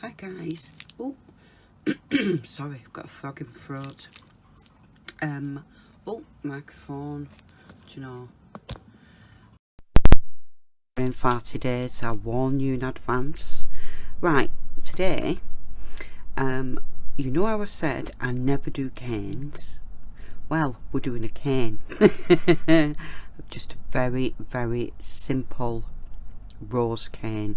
Hi guys. Oh, sorry, I've got a frog in my throat. Oh, microphone. Do you know? In 40 days, I warn you in advance. Right, today, you know how I said I never do canes? Well, we're doing a cane. Just a very, very simple rose cane.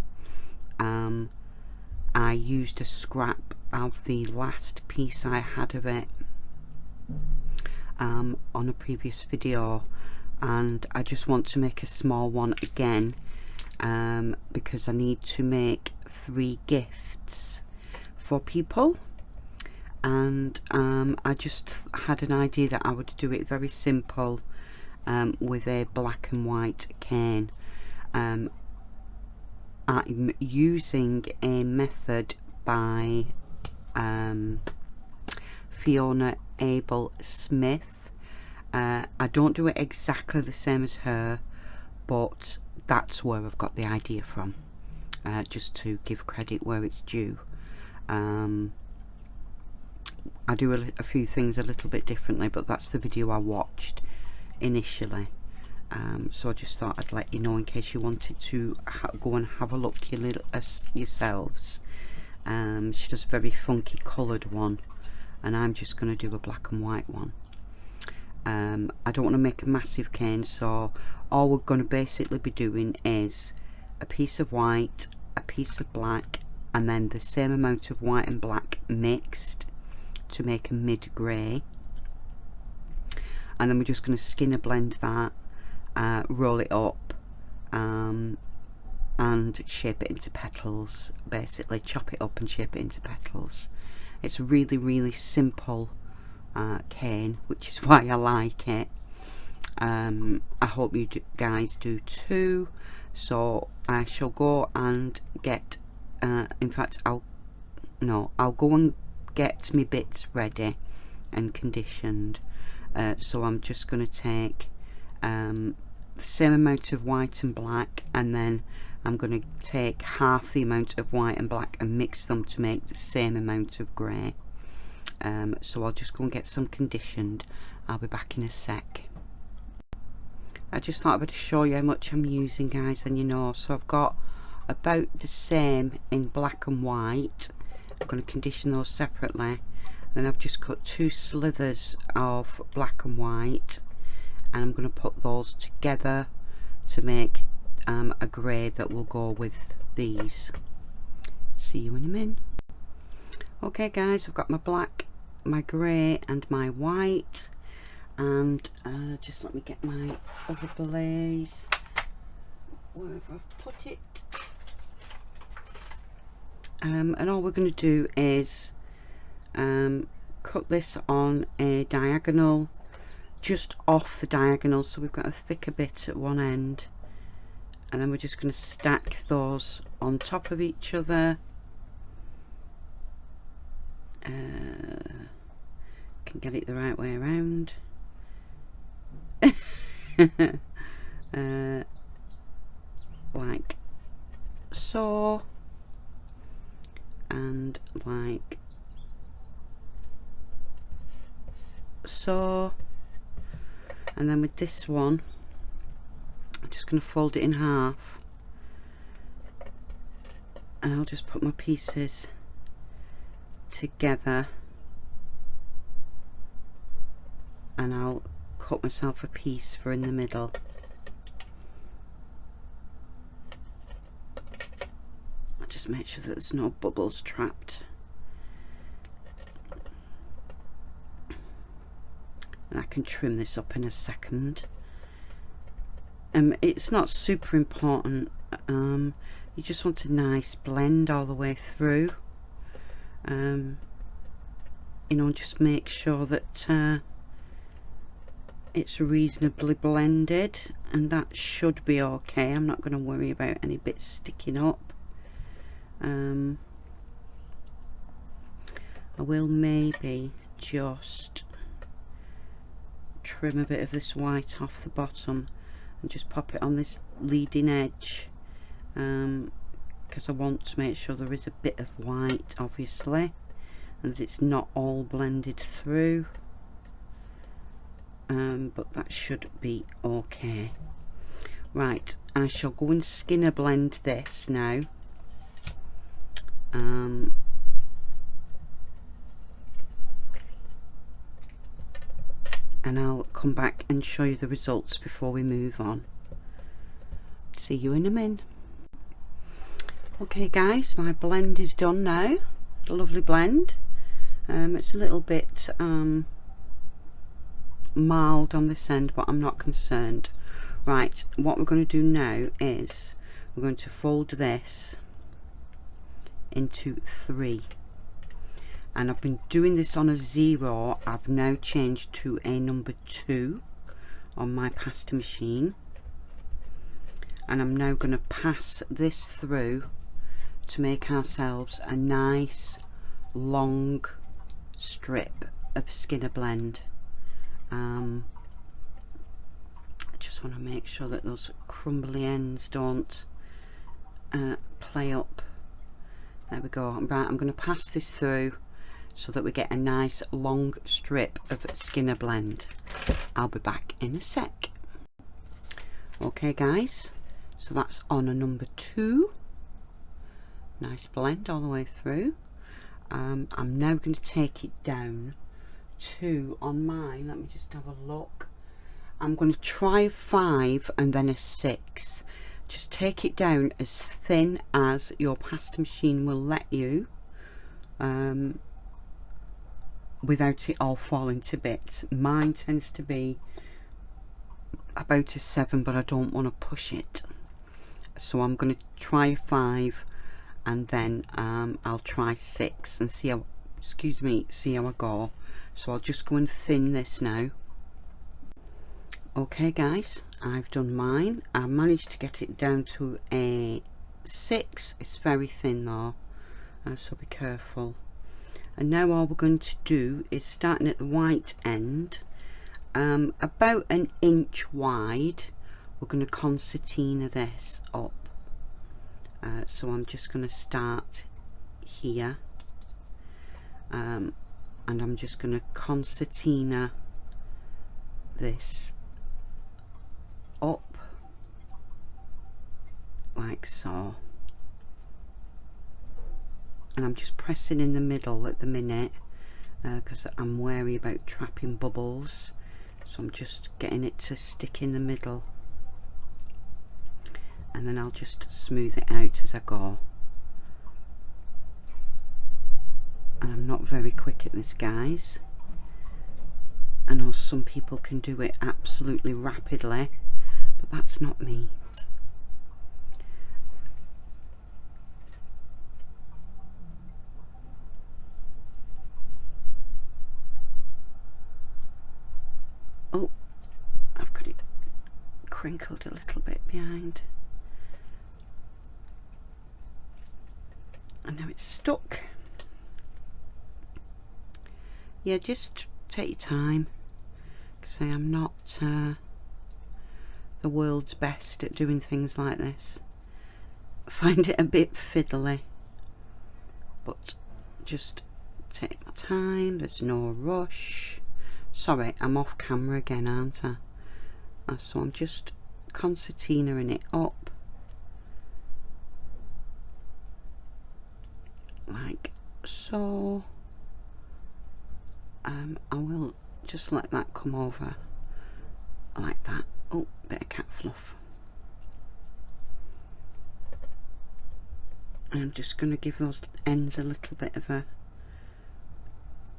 I used a scrap of the last piece I had of it on a previous video, and I just want to make a small one again because I need to make 3 gifts for people, and I just had an idea that I would do it very simple with a black and white cane. I'm using a method by Fiona Abel-Smith. I don't do it exactly the same as her, but that's where I've got the idea from, just to give credit where it's due. I do a few things a little bit differently, but that's the video I watched initially. So I just thought I'd let you know in case you wanted to go and have a look yourselves. She does a very funky coloured one, and I'm just going to do a black and white one. I don't want to make a massive cane, so all we're going to basically be doing is a piece of white, a piece of black, and then the same amount of white and black mixed to make a mid-grey. And then we're just going to skinner blend that, roll it up, and shape it into petals. Basically chop it up and shape it into petals. It's a really, really simple cane, which is why I like it. I hope you guys do too. So I shall go and get, in fact I'll go and get my bits ready and conditioned. So I'm just going to take the same amount of white and black, and then I'm going to take half the amount of white and black and mix them to make the same amount of grey. So I'll just go and get some conditioned. I'll be back in a sec. I just thought I would show you how much I'm using, guys, and you know, so I've got about the same in black and white. I'm going to condition those separately. Then I've just cut 2 slithers of black and white, and I'm going to put those together to make a grey that will go with these. See you in a minute. Okay guys, I've got my black, my grey and my white, and just let me get my other blaze. Where have I put it? And all we're going to do is cut this on a diagonal, just off the diagonal, so we've got a thicker bit at one end, and then we're just going to stack those on top of each other. Can get it the right way around. Like so, and like so, and then with this one I'm just going to fold it in half, and I'll just put my pieces together, and I'll cut myself a piece for in the middle. I'll just make sure that there's no bubbles trapped, and I can trim this up in a second. It's not super important, you just want a nice blend all the way through. You know, just make sure that it's reasonably blended, and that should be okay. I'm not going to worry about any bits sticking up. I will maybe just trim a bit of this white off the bottom and just pop it on this leading edge, because I want to make sure there is a bit of white, obviously, and that it's not all blended through. But that should be okay. Right, I shall go and skinner blend this now. And I'll come back and show you the results before we move on. See you in a minute. Okay guys, my blend is done now. A lovely blend. It's a little bit mild on this end, but I'm not concerned. Right, what we're going to do now is we're going to fold this into 3, and I've been doing this on a 0. I've now changed to a number 2 on my pasta machine, and I'm now going to pass this through to make ourselves a nice long strip of skinner blend. I just want to make sure that those crumbly ends don't play up. There we go. Right, I'm going to pass this through so that we get a nice long strip of skinner blend. I'll be back in a sec. Okay guys, so that's on a number 2. Nice blend all the way through. I'm now going to take it down to, on mine, let me just have a look, I'm going to try a 5 and then a 6. Just take it down as thin as your pasta machine will let you, without it all falling to bits. Mine tends to be about a 7, but I don't want to push it, so I'm going to try a 5 and then I'll try 6 and see how, see how I go. So I'll just go and thin this now. Okay guys, I've done mine. I managed to get it down to a 6. It's very thin though, so be careful. And now all we're going to do is, starting at the white end, about an inch wide, we're going to concertina this up. So I'm just going to start here, and I'm just going to concertina this up like so, and I'm just pressing in the middle at the minute because I'm wary about trapping bubbles, so I'm just getting it to stick in the middle, and then I'll just smooth it out as I go. And I'm not very quick at this guys. I know some people can do it absolutely rapidly, but that's not me. Oh, I've got it crinkled a little bit behind. And now it's stuck. Yeah, just take your time. Say I'm not the world's best at doing things like this. I find it a bit fiddly, but just take my time. There's no rush. Sorry, I'm off camera again, aren't I? So I'm just concertinaing it up like so. I will just let that come over like that. Oh, bit of cat fluff. And I'm just going to give those ends a little bit of a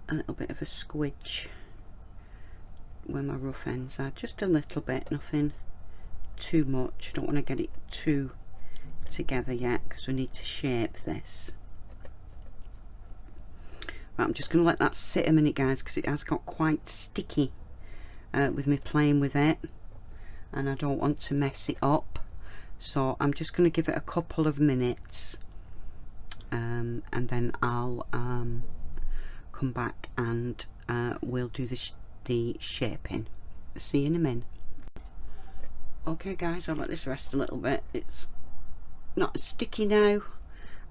squidge where my rough ends are, just a little bit, nothing too much. I don't want to get it too together yet because we need to shape this. Right, I'm just going to let that sit a minute guys, because it has got quite sticky with me playing with it, and I don't want to mess it up, so I'm just going to give it a couple of minutes, and then I'll come back and we'll do the shaping. See you in a minute. Okay guys, I'll let this rest a little bit. It's not as sticky now.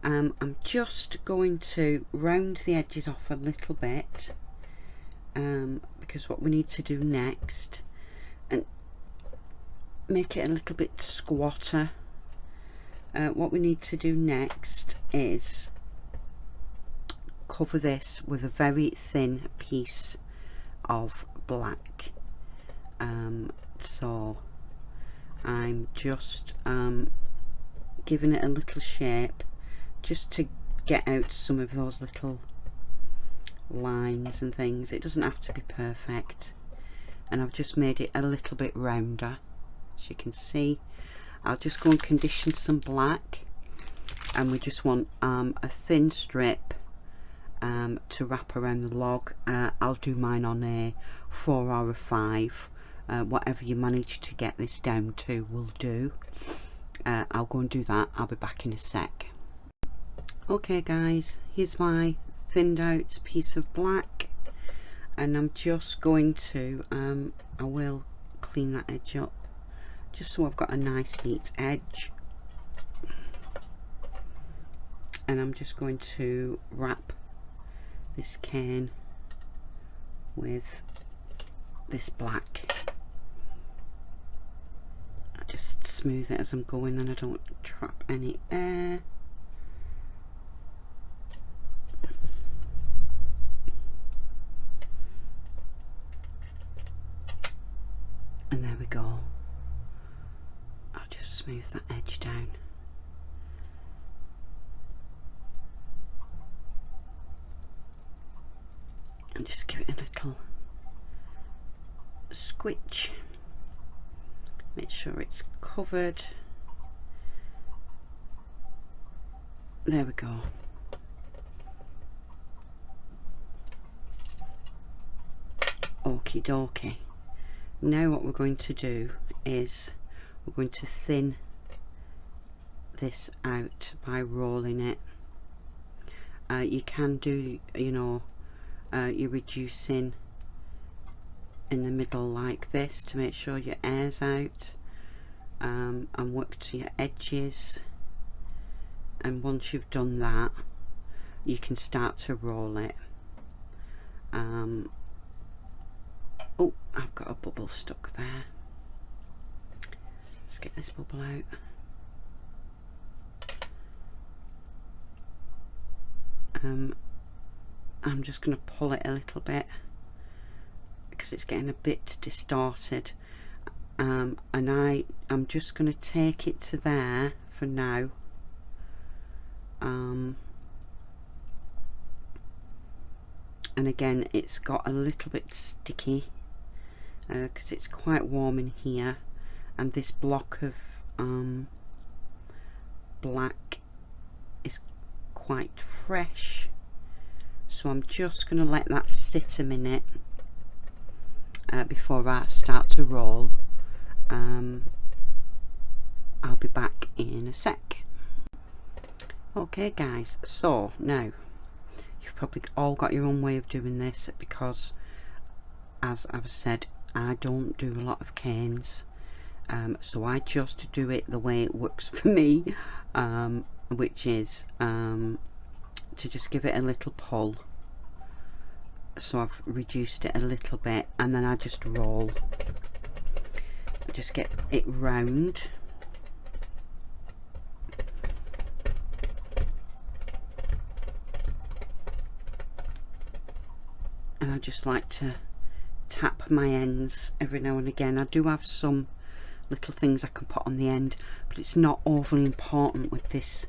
I'm just going to round the edges off a little bit, because what we need to do next, and make it a little bit squatter, what we need to do next is cover this with a very thin piece of black. So I'm just giving it a little shape, just to get out some of those little lines and things. It doesn't have to be perfect, and I've just made it a little bit rounder, as you can see. I'll just go and condition some black, and we just want a thin strip to wrap around the log. I'll do mine on a 4 or a 5, whatever you manage to get this down to will do. I'll go and do that. I'll be back in a sec. Okay guys, here's my thinned out piece of black, and I'm just going to I will clean that edge up just so I've got a nice neat edge, and I'm just going to wrap this cane with this black. I just smooth it as I'm going, and I don't trap any air. And there we go. I'll just smooth that edge down. And just give it a little squitch. Make sure it's covered. There we go. Okie dokie. Now what we're going to do is we're going to thin this out by rolling it. You can do, you know, you're reducing in the middle like this to make sure your air's out, and work to your edges, and once you've done that you can start to roll it. Oh, I've got a bubble stuck there. Let's get this bubble out. I'm just going to pull it a little bit because it's getting a bit distorted, and I'm just going to take it to there for now. And again, it's got a little bit sticky because it's quite warm in here, and this block of black is quite fresh, so I'm just going to let that sit a minute before I start to roll. I'll be back in a sec. Okay guys, so now you've probably all got your own way of doing this, because as I've said, I don't do a lot of canes, so I just do it the way it works for me, which is to just give it a little pull. So I've reduced it a little bit, and then I just roll. I just get it round. And I just like to tap my ends every now and again. I do have some little things I can put on the end, but it's not overly important with this,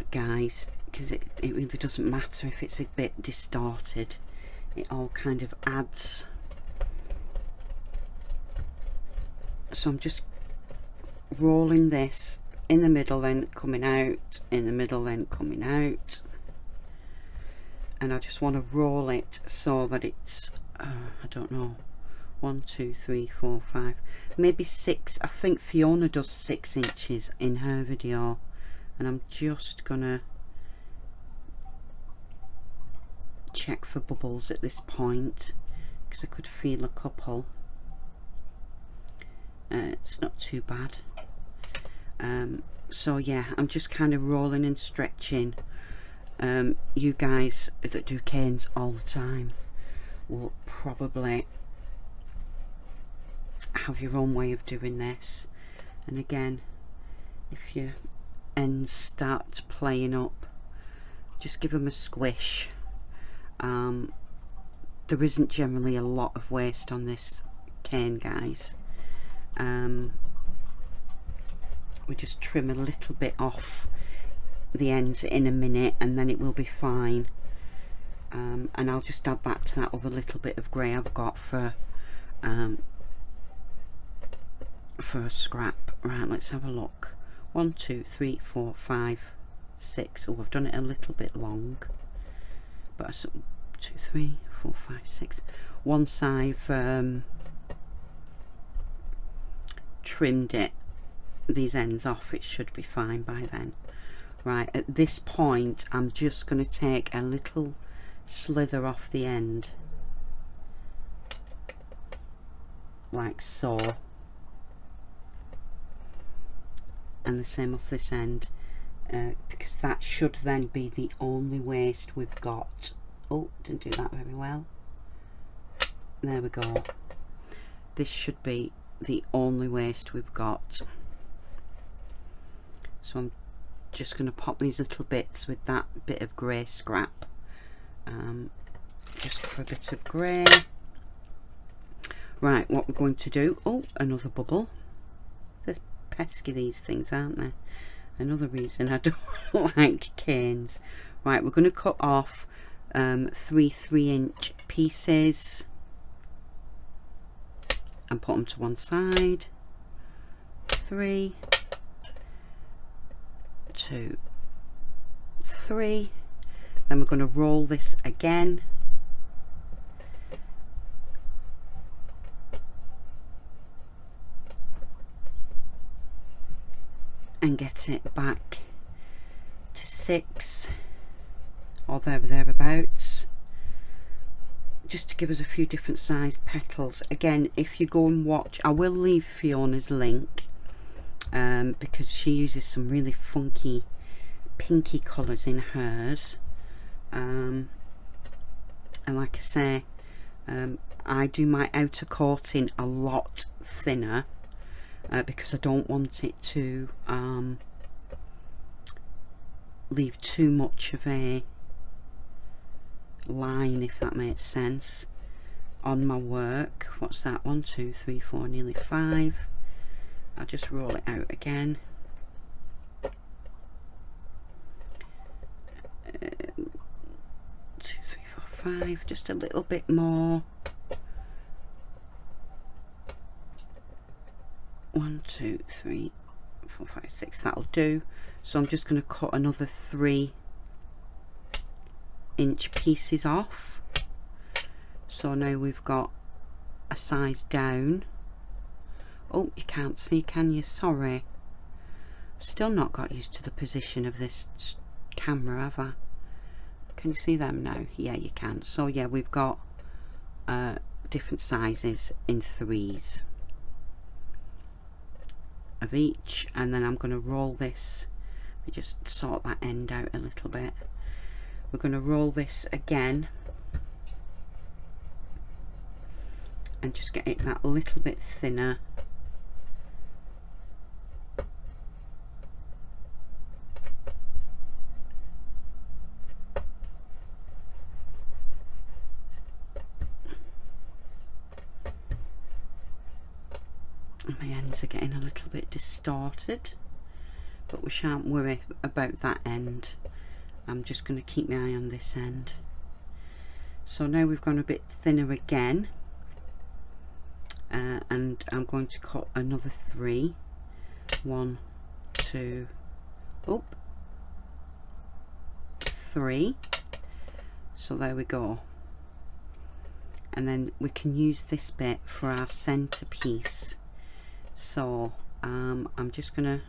guys, because it really doesn't matter if it's a bit distorted. It all kind of adds. So I'm just rolling this in the middle, then coming out, in the middle, then coming out. And I just want to roll it so that it's, I don't know, 1, 2, 3, 4, 5, maybe 6. I think Fiona does 6 inches in her video, and I'm just gonna check for bubbles at this point because I could feel a couple. It's not too bad. So yeah, I'm just kind of rolling and stretching. You guys that do canes all the time will probably have your own way of doing this. And again, if your ends start playing up, just give them a squish. There isn't generally a lot of waste on this cane, guys. We just trim a little bit off the ends in a minute and then it will be fine. And I'll just add that to that other little bit of grey I've got for a scrap. Right, let's have a look. 1, 2, 3, 4, 5, 6. Oh, I've done it a little bit long, but 2, 3, 4, 5, 6. Once I've trimmed it, these ends off, it should be fine by then. Right, at this point I'm just going to take a little slither off the end like so, and the same off this end, because that should then be the only waste we've got. Oh, didn't do that very well. There we go. This should be the only waste we've got. So I'm just going to pop these little bits with that bit of grey scrap, just for a bit of grey. Right, what we're going to do, oh, another bubble. They're pesky, these things, aren't they? Another reason I don't like canes. Right, we're going to cut off 3 3-inch pieces and put them to one side. 3, 2, 3. Then we're going to roll this again, and get it back to 6 or thereabouts, just to give us a few different sized petals. Again, if you go and watch, I will leave Fiona's link, because she uses some really funky pinky colours in hers, and like I say, I do my outer coating a lot thinner, because I don't want it to leave too much of a line, if that makes sense, on my work. What's that? 1, 2, 3, 4, nearly 5. I'll just roll it out again. 2, 3, 4, 5. Just a little bit more. 1, 2, 3, 4, 5, 6. That'll do. So I'm just going to cut another 3-inch pieces off. So now we've got a size down. Oh, you can't see, can you? Sorry. Still not got used to the position of this camera, have I? Can you see them now? Yeah, you can. So yeah, we've got different sizes in 3s of each, and then I'm going to roll this. Let me just sort that end out a little bit. We're going to roll this again and just get it that little bit thinner. My ends are getting a little bit distorted, but we shan't worry about that end. I'm just going to keep my eye on this end. So now we've gone a bit thinner again, and I'm going to cut another 3. 1, 2, 3. So there we go. And then we can use this bit for our centerpiece. So I'm just going to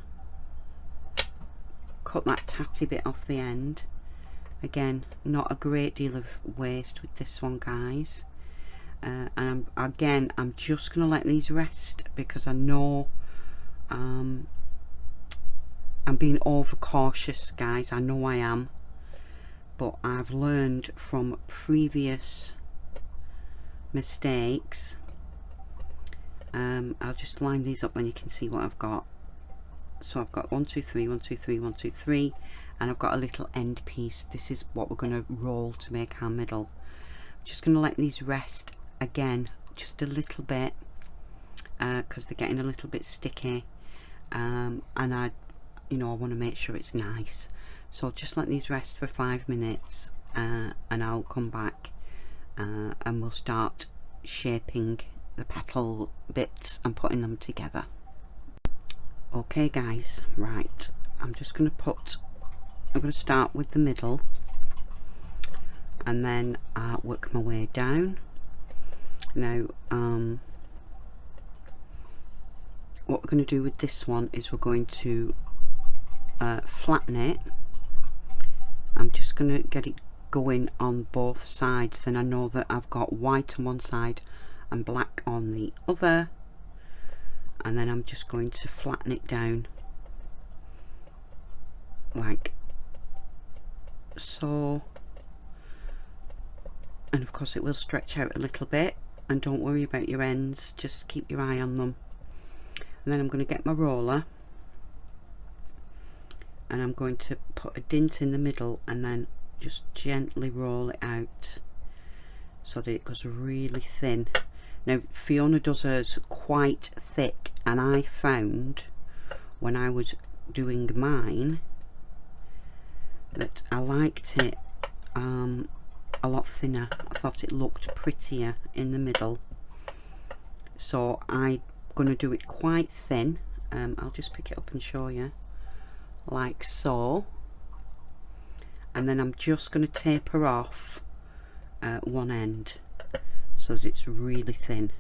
cut that tatty bit off the end. Again, not a great deal of waste with this one, guys. And I'm just going to let these rest, because I know I'm being overcautious, guys, I know I am, but I've learned from previous mistakes. I'll just line these up and you can see what I've got. So I've got 1 2 3 1 2 3 1 2 3, and I've got a little end piece. This is what we're going to roll to make our middle. I'm just going to let these rest again just a little bit, because they're getting a little bit sticky, and I want to make sure it's nice. So I'll just let these rest for 5 minutes, and I'll come back, and we'll start shaping the petal bits and putting them together. Okay guys, right, I'm going to start with the middle, and then work my way down. Now what we're going to do with this one is we're going to flatten it. I'm just going to get it going on both sides, then I know that I've got white on one side and black on the other, and then I'm just going to flatten it down like so, and of course it will stretch out a little bit, and don't worry about your ends, just keep your eye on them. And then I'm going to get my roller and I'm going to put a dint in the middle and then just gently roll it out so that it goes really thin. Now Fiona does hers quite thick, and I found when I was doing mine that I liked it a lot thinner. I thought it looked prettier in the middle, so I'm going to do it quite thin. I'll just pick it up and show you, like so, and then I'm just going to taper off one end so that it's really thin.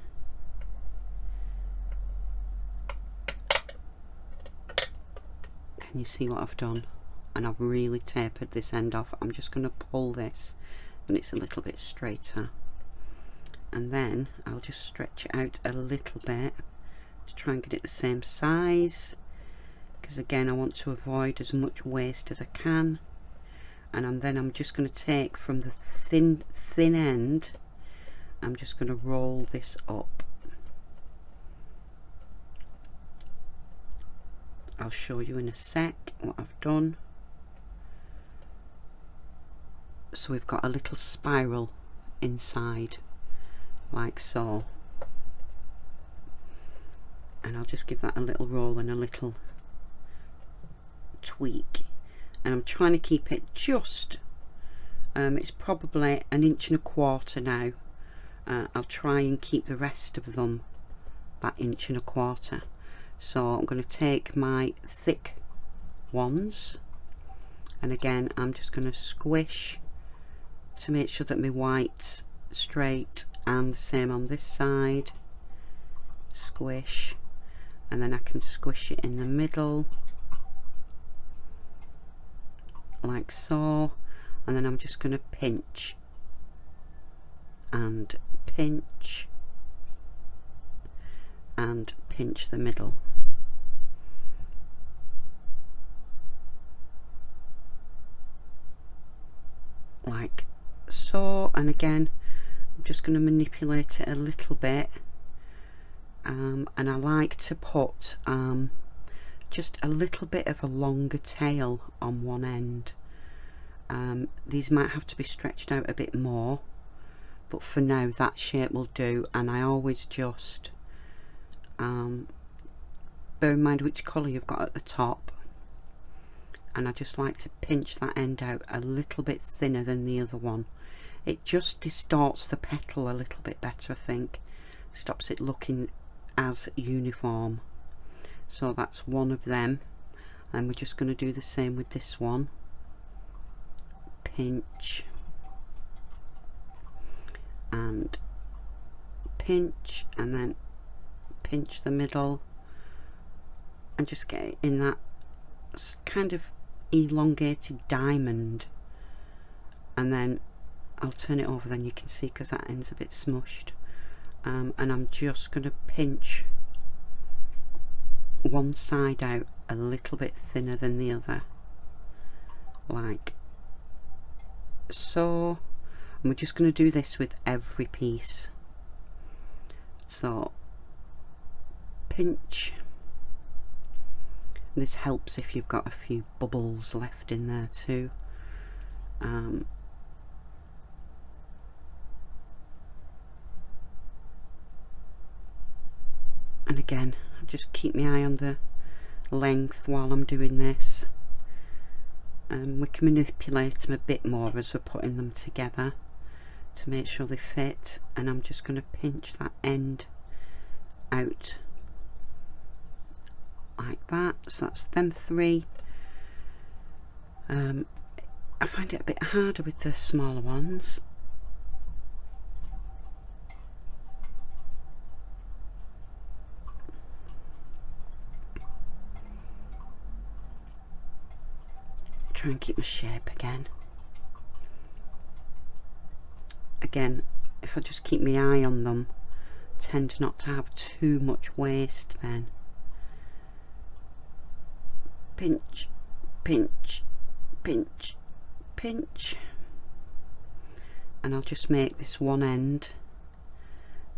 Can you see what I've done? And I've really tapered this end off. I'm just going to pull this and it's a little bit straighter, and then I'll just stretch it out a little bit to try and get it the same size, because again I want to avoid as much waste as I can. And then I'm just going to take from the thin end, I'm just going to roll this up. I'll show you in a sec what I've done. So we've got a little spiral inside like so, and I'll just give that a little roll and a little tweak, and I'm trying to keep it just it's probably 1.25 inches now. I'll try and keep the rest of them that 1.25 inches. So I'm going to take my thick ones, and again I'm just going to squish to make sure that my white's straight, and the same on this side. Squish, and then I can squish it in the middle like so, and then I'm just going to pinch and pinch and pinch the middle like so. And again I'm just going to manipulate it a little bit, and I like to put just a little bit of a longer tail on one end. These might have to be stretched out a bit more, but for now that shape will do. And I always just bear in mind which colour you've got at the top, and I just like to pinch that end out a little bit thinner than the other one. It just distorts the petal a little bit better, I think, stops it looking as uniform. So that's one of them, and we're just going to do the same with this one. Pinch and pinch, and then pinch the middle, and just get it in that kind of elongated diamond, and then I'll turn it over, then you can see, because that end's a bit smushed. And I'm just going to pinch one side out a little bit thinner than the other, like so. And we're just going to do this with every piece. So pinch. This helps if you've got a few bubbles left in there too. And again, just keep my eye on the length while I'm doing this. We can manipulate them a bit more as we're putting them together to make sure they fit. And I'm just going to pinch that end out like that. So that's them three. I find it a bit harder with the smaller ones. Try and keep my shape again. Again, if I just keep my eye on them, tend not to have too much waste then. Pinch, pinch, pinch, pinch. And I'll just make this one end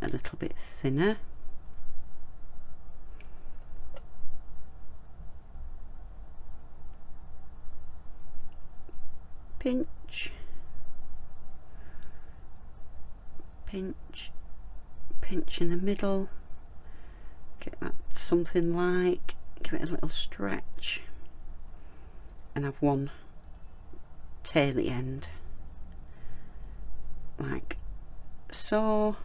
a little bit thinner. Pinch, pinch, pinch in the middle, get that something like, give it a little stretch, and have one taily end like so.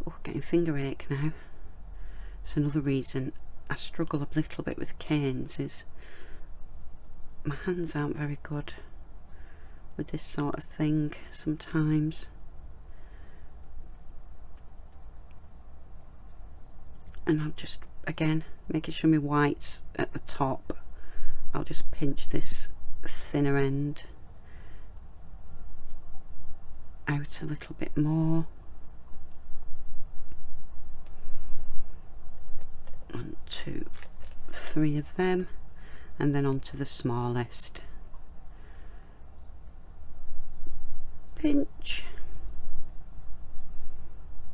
Oh, getting finger ache now. It's another reason I struggle a little bit with canes, is my hands aren't very good with this sort of thing sometimes. And I'll just, again, making sure my white's at the top, I'll just pinch this thinner end out a little bit more. 1, 2, 3 of them. And then onto the smallest. Pinch,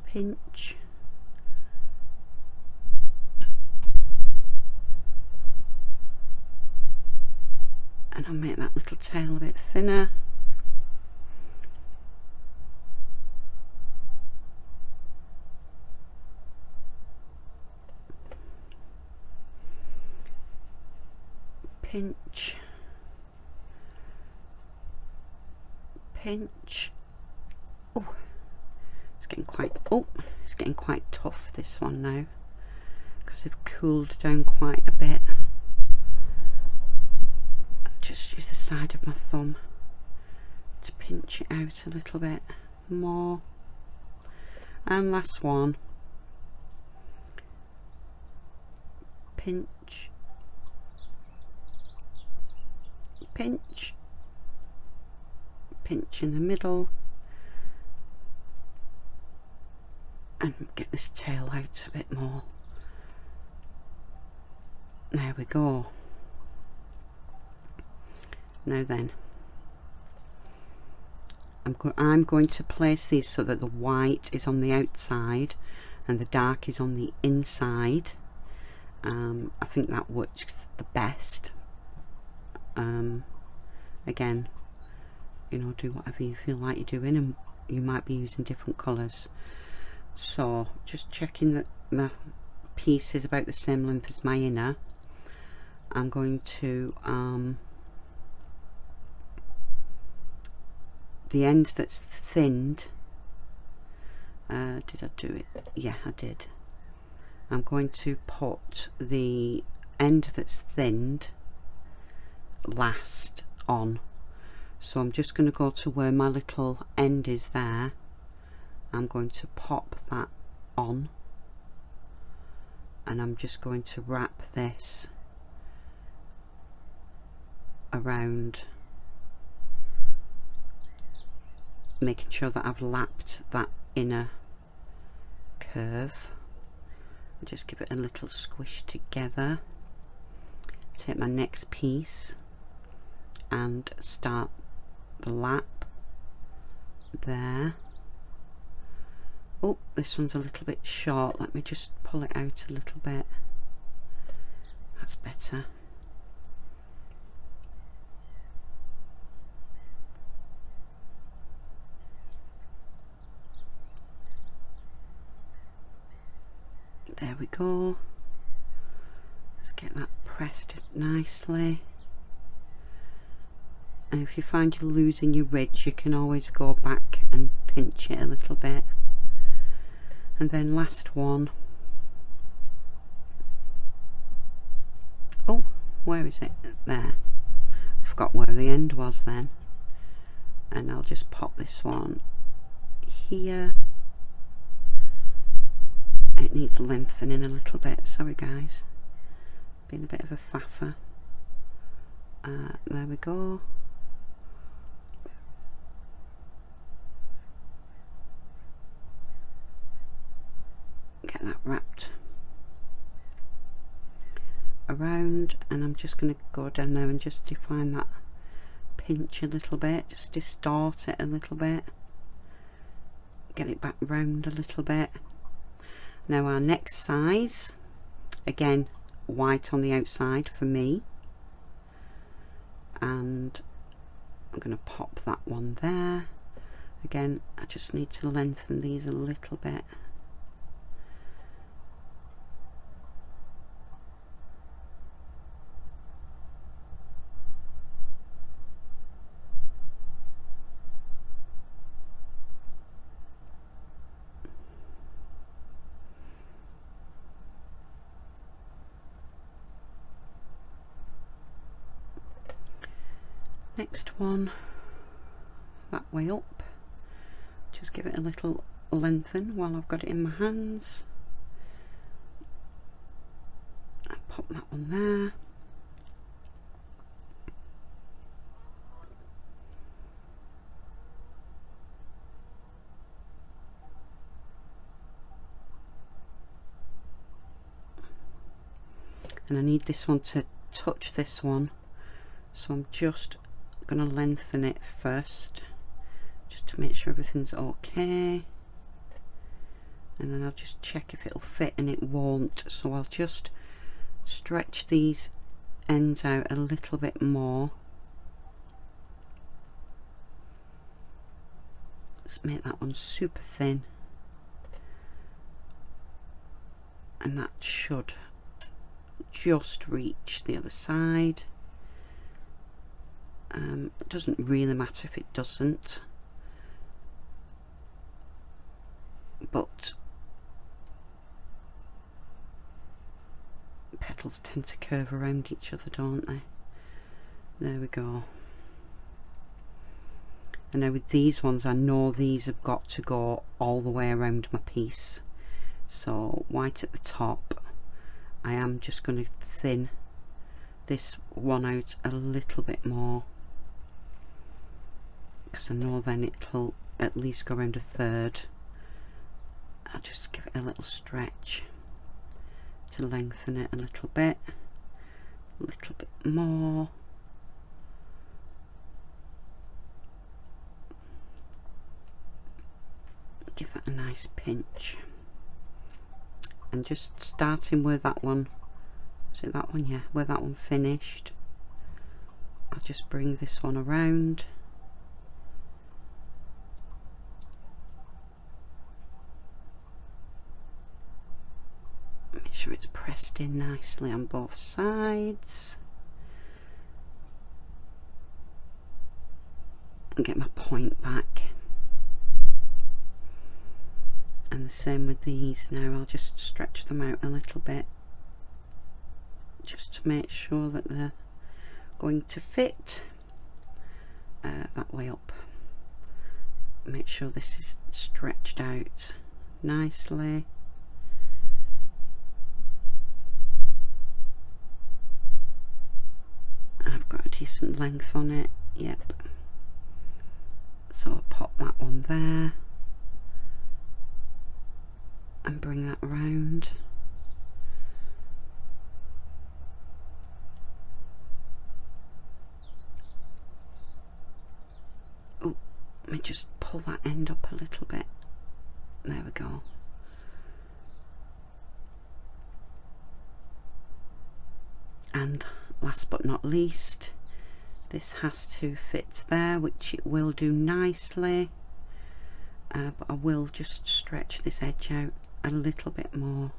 pinch, and I'll make that little tail a bit thinner. Pinch, pinch. Oh, it's getting quite tough, this one now, because they've cooled down quite a bit. I'll just use the side of my thumb to pinch it out a little bit more. And last one. Pinch, pinch, pinch in the middle, and get this tail out a bit more. There we go. Now then, I'm going to place these so that the white is on the outside and the dark is on the inside. I think that works the best. Again, you know, do whatever you feel like you're doing, and you might be using different colours. So just checking that my piece is about the same length as my inner. I'm going to the end that's thinned, did I do it? Yeah, I did. I'm going to put the end that's thinned last on. So I'm just going to go to where my little end is there. I'm going to pop that on, and I'm just going to wrap this around, making sure that I've lapped that inner curve. Just give it a little squish together. take my next piece and start the lap there. Oh, this one's a little bit short. Let me just pull it out a little bit. That's better. There we go. Just get that pressed nicely. And if you find you're losing your ridge, you can always go back and pinch it a little bit. And then last one. Oh, where is it? There. I forgot where the end was then. And I'll just pop this one here. It needs lengthening a little bit. Sorry guys, been a bit of a faffer. There we go. Get that wrapped around, and I'm just going to go down there and just define that pinch a little bit, just distort it a little bit, get it back round a little bit. Now our next size, again white on the outside for me, and I'm going to pop that one there. Again, I just need to lengthen these a little bit. Next one, that way up, just give it a little lengthen while I've got it in my hands. I pop that one there. And I need this one to touch this one, so I'm just going to lengthen it first just to make sure everything's okay, and then I'll just check if it'll fit, and it won't, so I'll just stretch these ends out a little bit more. Let's make that one super thin, and that should just reach the other side. It doesn't really matter if it doesn't, but petals tend to curve around each other, don't they? There we go. And now with these ones, I know these have got to go all the way around my piece, so white at the top. I am just going to thin this one out a little bit more, because I know then it'll at least go around a third. I'll just give it a little stretch to lengthen it a little bit more. Give that a nice pinch, and just starting where that one, is it that one? Yeah, where that one finished, I'll just bring this one around. Make sure it's pressed in nicely on both sides, and get my point back. And the same with these. Now I'll just stretch them out a little bit just to make sure that they're going to fit. That way up. Make sure this is stretched out nicely. And I've got a decent length on it. Yep. So I'll pop that one there and bring that round. me just pull that end up a little bit. There we go. And last but not least, this has to fit there, which it will do nicely, but I will just stretch this edge out a little bit more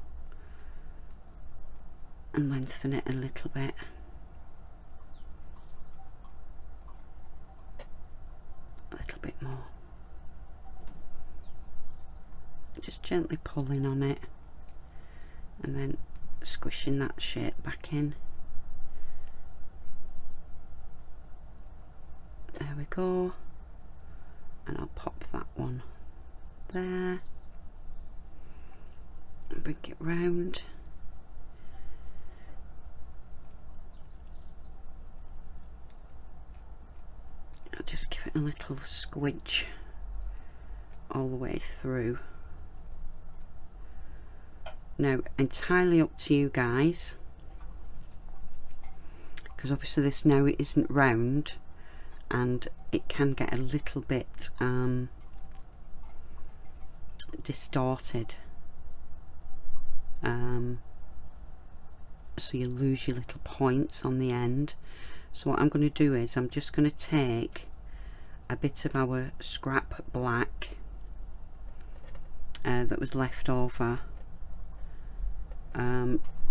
and lengthen it a little bit. A little bit more. Just gently pulling on it and then squishing that shape back in. There we go, and I'll pop that one there and bring it round. I'll just give it a little squidge all the way through. Now, entirely up to you guys, because obviously this now it isn't round and it can get a little bit distorted, so you lose your little points on the end. So what I'm going to do is I'm just going to take a bit of our scrap black that was left over,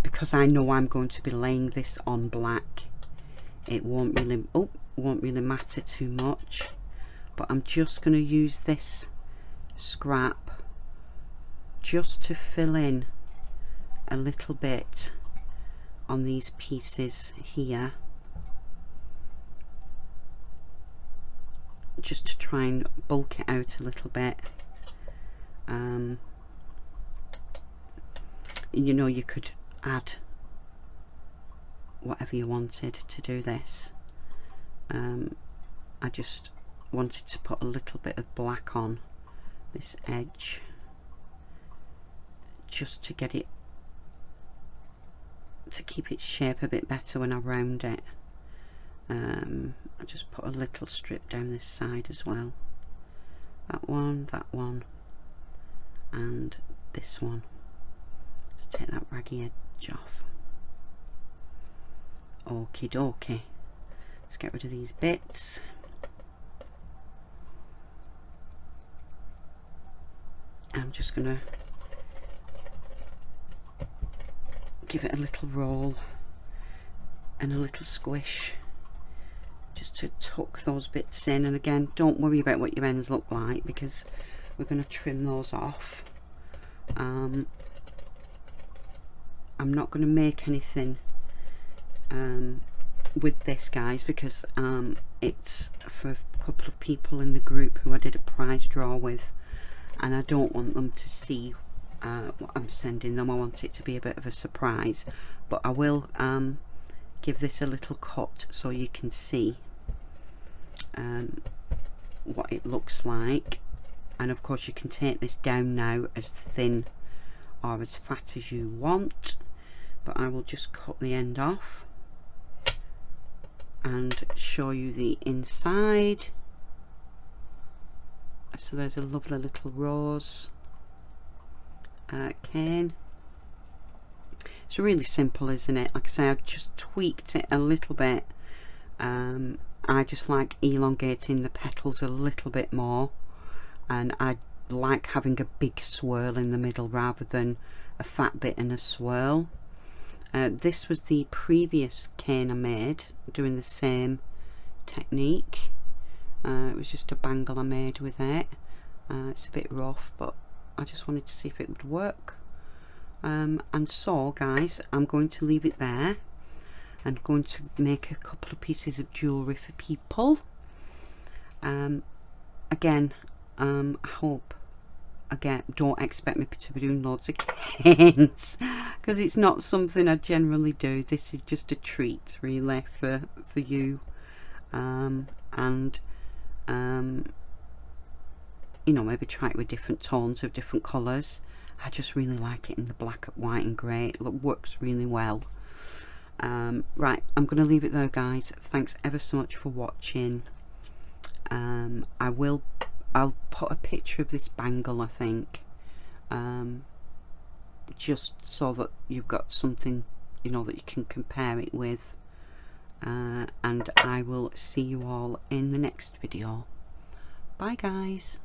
because I know I'm going to be laying this on black. It won't really matter too much, but I'm just going to use this scrap just to fill in a little bit on these pieces here, just to try and bulk it out a little bit. You know, you could add whatever you wanted to do this. I just wanted to put a little bit of black on this edge just to get it, to keep its shape a bit better when I round it. I just put a little strip down this side as well. That one, and this one. Let's take that raggy edge off. Okie dokie. Let's get rid of these bits. I'm just going to give it a little roll and a little squish just to tuck those bits in. And again, don't worry about what your ends look like, because we're going to trim those off. I'm not going to make anything with this, guys, because it's for a couple of people in the group who I did a prize draw with, and I don't want them to see what I'm sending them. I want it to be a bit of a surprise, but I will give this a little cut so you can see what it looks like. And of course you can take this down now as thin or as fat as you want, but I will just cut the end off and show you the inside. So there's a lovely little rose cane. It's really simple, isn't it? Like I say, I've just tweaked it a little bit. I just like elongating the petals a little bit more, and I like having a big swirl in the middle rather than a fat bit and a swirl. This was the previous cane I made doing the same technique. It was just a bangle I made with it. It's a bit rough, but I just wanted to see if it would work. And so guys, I'm going to leave it there. I'm going to make a couple of pieces of jewellery for people. Again, I hope, again, don't expect me to be doing loads of canes, because it's not something I generally do. This is just a treat really for you. You know, maybe try it with different tones of different colours. I just really like it in the black, white and grey. It works really well. Right, I'm going to leave it there, guys. Thanks ever so much for watching. I will I'll put a picture of this bangle, I think, just so that you've got something, you know, that you can compare it with. And I will see you all in the next video. Bye guys.